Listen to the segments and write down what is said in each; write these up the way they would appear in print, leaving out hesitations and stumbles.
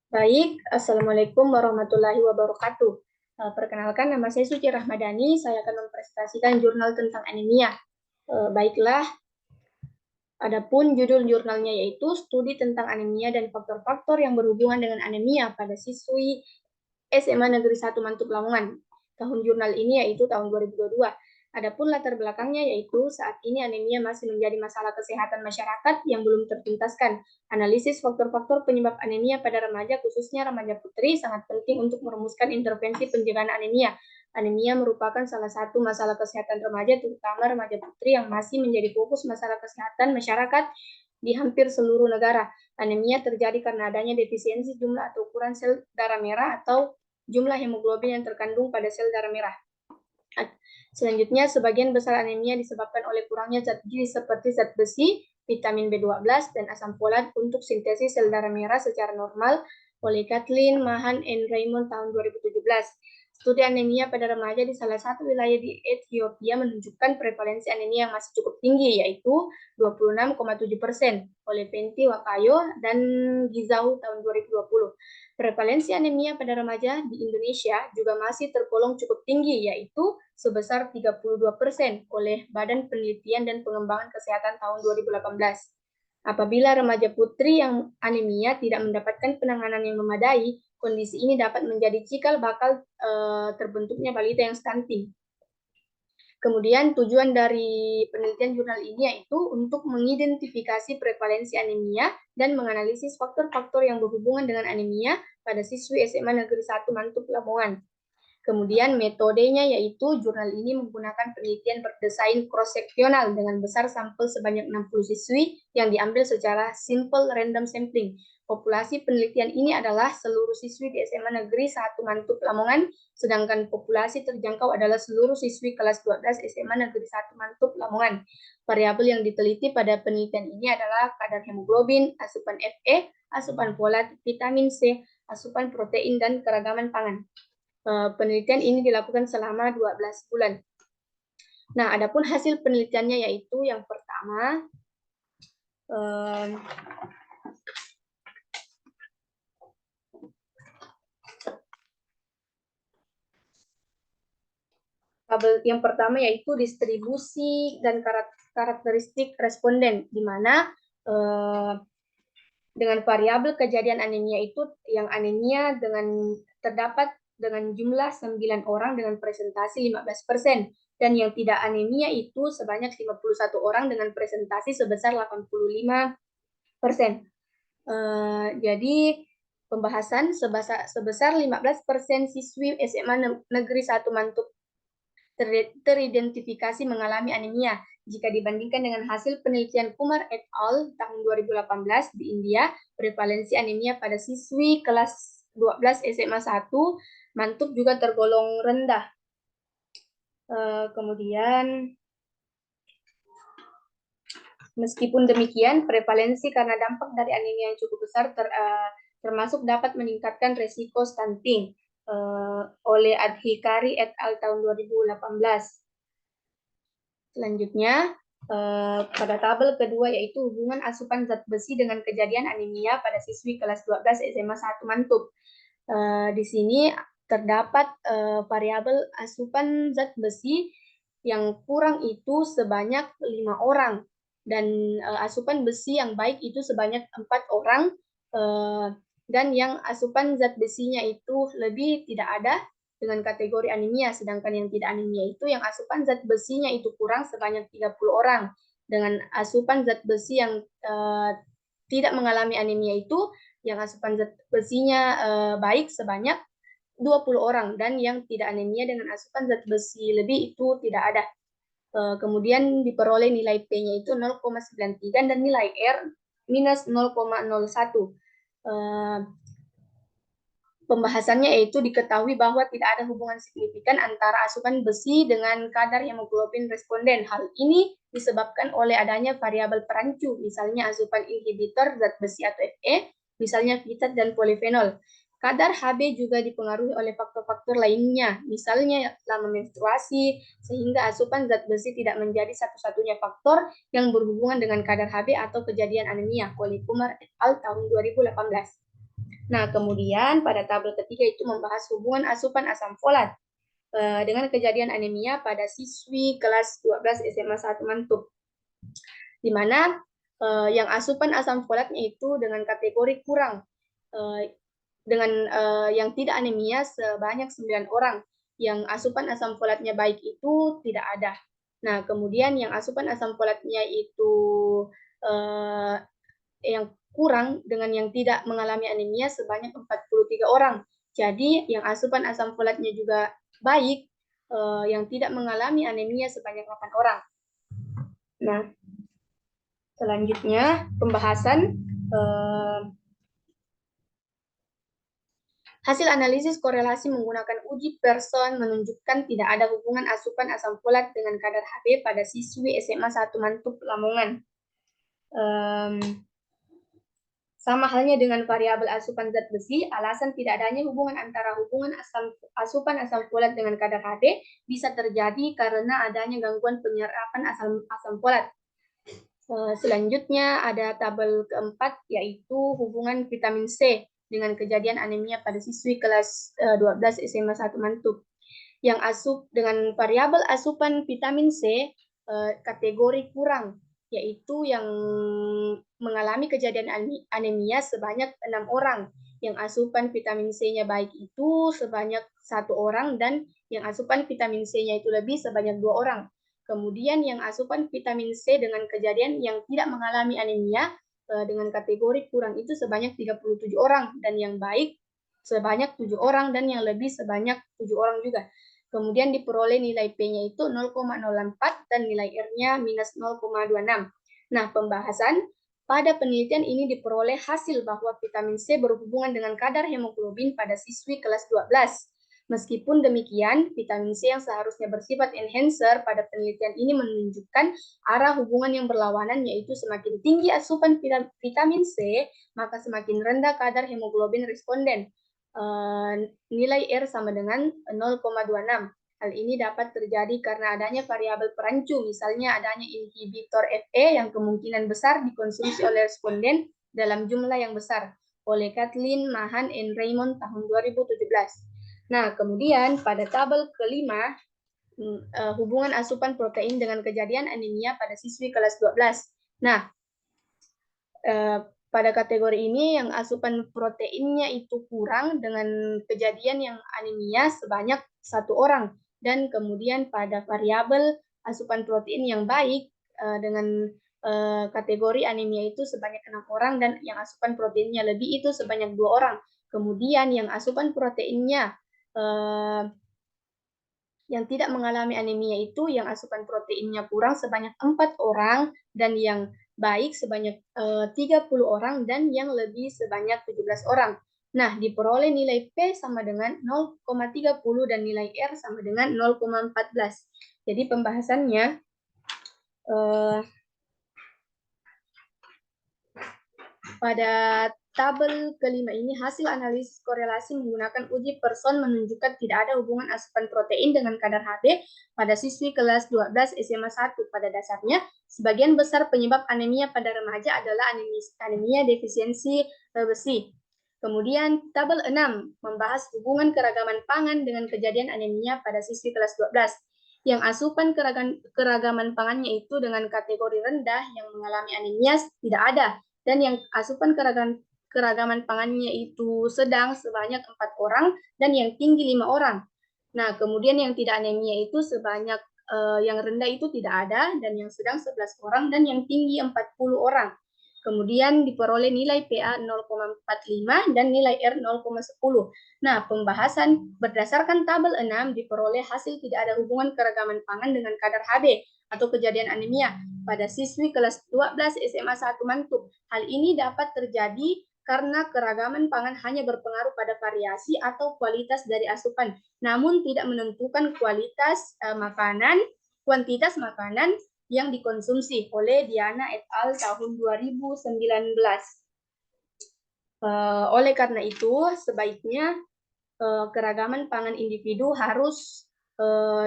Baik, Assalamualaikum warahmatullahi wabarakatuh. Perkenalkan, nama saya Suci Rahmadani. Saya akan mempresentasikan jurnal tentang anemia. Baiklah, adapun judul jurnalnya yaitu Studi tentang Anemia dan Faktor-Faktor yang Berhubungan dengan Anemia pada Siswi SMA Negeri 1 Mantub Lamongan. Tahun jurnal ini yaitu tahun 2022. Adapun latar belakangnya yaitu saat ini anemia masih menjadi masalah kesehatan masyarakat yang belum tertuntaskan. Analisis faktor-faktor penyebab anemia pada remaja, khususnya remaja putri, sangat penting untuk merumuskan intervensi pencegahan anemia. Anemia merupakan salah satu masalah kesehatan remaja, terutama remaja putri yang masih menjadi fokus masalah kesehatan masyarakat di hampir seluruh negara. Anemia terjadi karena adanya defisiensi jumlah atau ukuran sel darah merah atau jumlah hemoglobin yang terkandung pada sel darah merah. Selanjutnya, sebagian besar anemia disebabkan oleh kurangnya zat gizi seperti zat besi, vitamin B12, dan asam folat untuk sintesis sel darah merah secara normal oleh Kathleen Mahan and Raymond tahun 2017. Studi anemia pada remaja di salah satu wilayah di Ethiopia menunjukkan prevalensi anemia yang masih cukup tinggi, yaitu 26,7% oleh Fenty Wakayo dan Gizau tahun 2020. Prevalensi anemia pada remaja di Indonesia juga masih tergolong cukup tinggi, yaitu sebesar 32% oleh Badan Penelitian dan Pengembangan Kesehatan tahun 2018. Apabila remaja putri yang anemia tidak mendapatkan penanganan yang memadai, kondisi ini dapat menjadi cikal bakal terbentuknya balita yang stunting. Kemudian tujuan dari penelitian jurnal ini yaitu untuk mengidentifikasi prevalensi anemia dan menganalisis faktor-faktor yang berhubungan dengan anemia pada siswi SMA Negeri 1 Mantub Lamongan. Kemudian metodenya yaitu jurnal ini menggunakan penelitian berdesain cross-seksional dengan besar sampel sebanyak 60 siswi yang diambil secara simple random sampling. Populasi penelitian ini adalah seluruh siswi di SMA Negeri 1 Mantub Lamongan, sedangkan populasi terjangkau adalah seluruh siswi kelas 12 SMA Negeri 1 Mantub Lamongan. Variabel yang diteliti pada penelitian ini adalah kadar hemoglobin, asupan Fe, asupan folat, vitamin C, asupan protein, dan keragaman pangan. Penelitian ini dilakukan selama 12 bulan. Nah, adapun hasil penelitiannya yaitu yang pertama, tabel yang pertama yaitu distribusi dan karakteristik responden, di mana dengan variabel kejadian anemia itu yang anemia terdapat dengan jumlah 9 orang dengan presentasi 15%, dan yang tidak anemia itu sebanyak 51 orang dengan presentasi sebesar 85%. Jadi pembahasan sebesar 15% siswi SMA Negeri 1 Mantub teridentifikasi mengalami anemia. Jika dibandingkan dengan hasil penelitian Kumar et al. Tahun 2018 di India, prevalensi anemia pada siswi kelas 12 SMA 1 Mantub juga tergolong rendah. Kemudian, meskipun demikian, prevalensi karena dampak dari anemia yang cukup besar termasuk dapat meningkatkan resiko stunting oleh Adhikari et al. Tahun 2018. Selanjutnya, pada tabel kedua yaitu hubungan asupan zat besi dengan kejadian anemia pada siswi kelas 12 SMA 1 Mantub. Di sini terdapat variabel asupan zat besi yang kurang itu sebanyak 5 orang, dan asupan besi yang baik itu sebanyak 4 orang, dan yang asupan zat besinya itu lebih tidak ada dengan kategori anemia, sedangkan yang tidak anemia itu yang asupan zat besinya itu kurang sebanyak 30 orang. Dengan asupan zat besi yang tidak mengalami anemia itu yang asupan zat besinya baik sebanyak 20 orang, dan yang tidak anemia dengan asupan zat besi lebih itu tidak ada. Kemudian diperoleh nilai P-nya itu 0,93 dan nilai R minus 0,01. Pembahasannya yaitu diketahui bahwa tidak ada hubungan signifikan antara asupan besi dengan kadar hemoglobin responden. Hal ini disebabkan oleh adanya variabel perancu, misalnya asupan inhibitor zat besi atau Fe, misalnya fitat dan polifenol. Kadar Hb juga dipengaruhi oleh faktor-faktor lainnya, misalnya lama menstruasi, sehingga asupan zat besi tidak menjadi satu-satunya faktor yang berhubungan dengan kadar Hb atau kejadian anemia oleh Kumar et al. Tahun 2018. Nah, kemudian pada tabel ketiga itu membahas hubungan asupan asam folat dengan kejadian anemia pada siswi kelas 12 SMA 1 Mantub, di mana yang asupan asam folatnya itu dengan kategori kurang, dengan yang tidak anemia sebanyak 9 orang, yang asupan asam folatnya baik itu tidak ada. Nah, kemudian yang asupan asam folatnya itu yang kurang dengan yang tidak mengalami anemia sebanyak 43 orang. Jadi yang asupan asam folatnya juga baik, yang tidak mengalami anemia sebanyak 8 orang. Nah, selanjutnya pembahasan hasil analisis korelasi menggunakan uji Pearson menunjukkan tidak ada hubungan asupan asam folat dengan kadar Hb pada siswi SMA 1 Mantub Lamongan. Sama halnya dengan variabel asupan zat besi, alasan tidak adanya hubungan antara hubungan asupan asam folat dengan kadar Hb bisa terjadi karena adanya gangguan penyerapan asam folat. Selanjutnya ada tabel keempat, yaitu hubungan vitamin C dengan kejadian anemia pada siswi kelas 12 SMA 1 Mantub. Yang dengan variabel asupan vitamin C kategori kurang, yaitu yang mengalami kejadian anemia sebanyak 6 orang. Yang asupan vitamin C-nya baik itu sebanyak 1 orang, dan yang asupan vitamin C-nya itu lebih sebanyak 2 orang. Kemudian yang asupan vitamin C dengan kejadian yang tidak mengalami anemia dengan kategori kurang itu sebanyak 37 orang, dan yang baik sebanyak 7 orang, dan yang lebih sebanyak 7 orang juga. Kemudian diperoleh nilai P-nya itu 0,04 dan nilai R-nya minus 0,26. Nah, pembahasan pada penelitian ini diperoleh hasil bahwa vitamin C berhubungan dengan kadar hemoglobin pada siswi kelas 12. Meskipun demikian, vitamin C yang seharusnya bersifat enhancer pada penelitian ini menunjukkan arah hubungan yang berlawanan, yaitu semakin tinggi asupan vitamin C, maka semakin rendah kadar hemoglobin responden. Nilai R sama dengan 0,26. Hal ini dapat terjadi karena adanya variabel perancu, misalnya adanya inhibitor Fe yang kemungkinan besar dikonsumsi oleh responden dalam jumlah yang besar, oleh Kathleen, Mahan, and Raymond tahun 2017. Nah, kemudian pada tabel kelima, hubungan asupan protein dengan kejadian anemia pada siswi kelas 12. Nah, pada kategori ini yang asupan proteinnya itu kurang dengan kejadian yang anemia sebanyak 1 orang, dan kemudian pada variabel asupan protein yang baik dengan kategori anemia itu sebanyak 6 orang, dan yang asupan proteinnya lebih itu sebanyak 2 orang. Kemudian yang asupan proteinnya yang tidak mengalami anemia itu yang asupan proteinnya kurang sebanyak 4 orang, dan yang baik sebanyak 30 orang, dan yang lebih sebanyak 17 orang. Nah, diperoleh nilai P sama dengan 0,30 dan nilai R sama dengan 0,14. Jadi pembahasannya pada tabel kelima ini, hasil analisis korelasi menggunakan uji Pearson menunjukkan tidak ada hubungan asupan protein dengan kadar Hb pada siswi kelas 12 SMA 1. Pada dasarnya, sebagian besar penyebab anemia pada remaja adalah anemia defisiensi besi. Kemudian tabel 6 membahas hubungan keragaman pangan dengan kejadian anemia pada siswi kelas 12. Yang asupan keragaman pangannya itu dengan kategori rendah yang mengalami anemia tidak ada, dan yang asupan keragaman pangannya itu sedang sebanyak 4 orang, dan yang tinggi 5 orang. Nah, kemudian yang tidak anemia itu sebanyak yang rendah itu tidak ada, dan yang sedang 11 orang, dan yang tinggi 40 orang. Kemudian diperoleh nilai PA 0,45 dan nilai R 0,10. Nah, pembahasan berdasarkan tabel 6 diperoleh hasil tidak ada hubungan keragaman pangan dengan kadar Hb atau kejadian anemia pada siswi kelas 12 SMA 1 Mantub. Hal ini dapat terjadi karena keragaman pangan hanya berpengaruh pada variasi atau kualitas dari asupan, namun tidak menentukan kuantitas makanan yang dikonsumsi, oleh Diana et al. Tahun 2019. Oleh karena itu, sebaiknya keragaman pangan individu harus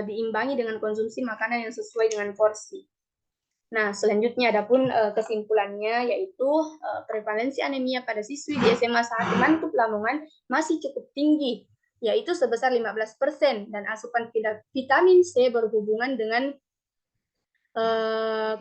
diimbangi dengan konsumsi makanan yang sesuai dengan porsi. Nah, selanjutnya adapun kesimpulannya yaitu prevalensi anemia pada siswi di SMA 1 Mantub Lamongan masih cukup tinggi, yaitu sebesar 15%, dan asupan vitamin C berhubungan dengan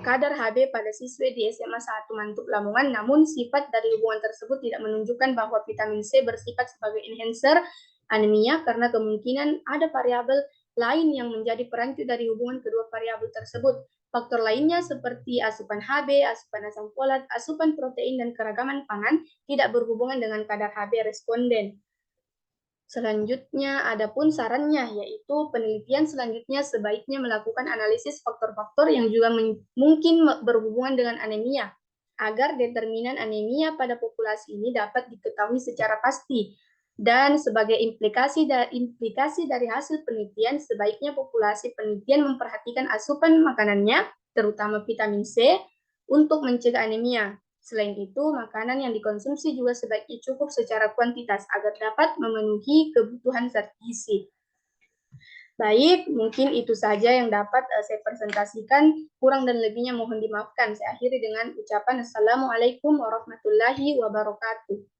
kadar Hb pada siswi di SMA 1 Mantub Lamongan, namun sifat dari hubungan tersebut tidak menunjukkan bahwa vitamin C bersifat sebagai enhancer anemia karena kemungkinan ada variabel lain yang menjadi perancu dari hubungan kedua variabel tersebut. Faktor lainnya seperti asupan Hb, asupan asam folat, asupan protein, dan keragaman pangan tidak berhubungan dengan kadar Hb responden. Selanjutnya, adapun sarannya, yaitu penelitian selanjutnya sebaiknya melakukan analisis faktor-faktor yang juga mungkin berhubungan dengan anemia, agar determinan anemia pada populasi ini dapat diketahui secara pasti. Dan sebagai implikasi dari hasil penelitian, sebaiknya populasi penelitian memperhatikan asupan makanannya, terutama vitamin C, untuk mencegah anemia. Selain itu, makanan yang dikonsumsi juga sebaiknya cukup secara kuantitas agar dapat memenuhi kebutuhan zat gizi. Baik, mungkin itu saja yang dapat saya presentasikan. Kurang dan lebihnya mohon dimaafkan. Saya akhiri dengan ucapan Assalamualaikum warahmatullahi wabarakatuh.